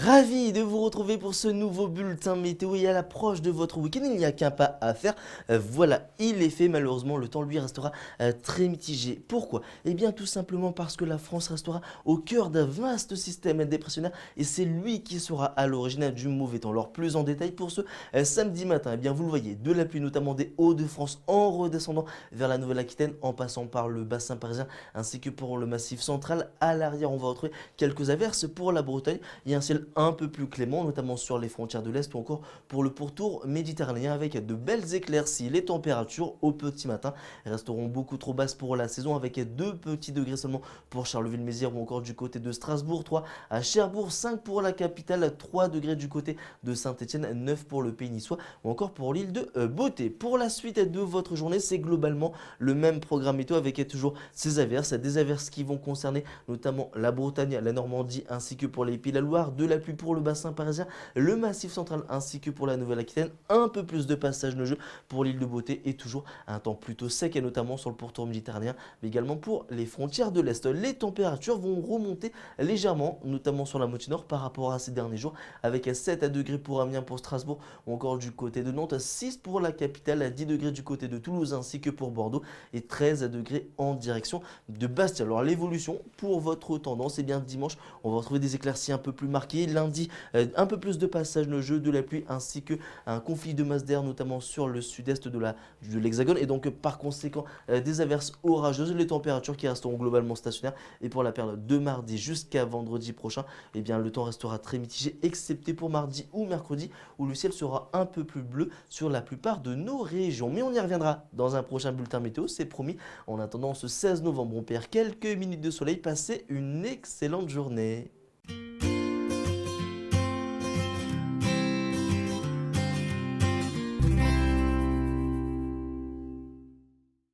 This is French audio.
Ravi de vous retrouver pour ce nouveau bulletin météo et à l'approche de votre week-end, il n'y a qu'un pas à faire. Voilà, il est fait. Malheureusement, le temps lui restera très mitigé. Pourquoi? Eh bien, tout simplement parce que la France restera au cœur d'un vaste système dépressionnaire et c'est lui qui sera à l'origine du mauvais temps. Alors, plus en détail pour ce samedi matin, eh bien, vous le voyez, de la pluie notamment des Hauts-de-France en redescendant vers la Nouvelle-Aquitaine en passant par le bassin parisien ainsi que pour le massif central. À l'arrière, on va retrouver quelques averses pour la Bretagne. Il y a un ciel un peu plus clément, notamment sur les frontières de l'Est ou encore pour le pourtour méditerranéen avec de belles éclaircies. Les températures au petit matin resteront beaucoup trop basses pour la saison avec 2 petits degrés seulement pour Charleville-Mézières ou encore du côté de Strasbourg, 3 à Cherbourg, 5 pour la capitale, 3 degrés du côté de Saint-Etienne, 9 pour le Pays niçois ou encore pour l'île de Beauté. Pour la suite de votre journée, c'est globalement le même programme météo avec toujours ces averses, des averses qui vont concerner notamment la Bretagne, la Normandie ainsi que pour les Pays de la Loire, de la pluie pour le bassin parisien, le massif central ainsi que pour la Nouvelle-Aquitaine, un peu plus de passage neigeux pour l'île de Beauté et toujours un temps plutôt sec et notamment sur le pourtour méditerranéen mais également pour les frontières de l'Est. Les températures vont remonter légèrement, notamment sur la moitié nord par rapport à ces derniers jours avec 7 degrés pour Amiens, pour Strasbourg ou encore du côté de Nantes, 6 pour la capitale, 10 degrés du côté de Toulouse ainsi que pour Bordeaux et 13 degrés en direction de Bastia. Alors l'évolution pour votre tendance, et bien dimanche on va retrouver des éclaircies un peu plus marquées. Lundi, un peu plus de passage neigeux, de la pluie ainsi qu'un conflit de masse d'air notamment sur le sud-est de l'hexagone et donc par conséquent des averses orageuses. Les températures qui resteront globalement stationnaires et pour la période de mardi jusqu'à vendredi prochain, eh bien le temps restera très mitigé excepté pour mardi ou mercredi où le ciel sera un peu plus bleu sur la plupart de nos régions. Mais on y reviendra dans un prochain bulletin météo, c'est promis. En attendant ce 16 novembre, on perd quelques minutes de soleil. Passez une excellente journée.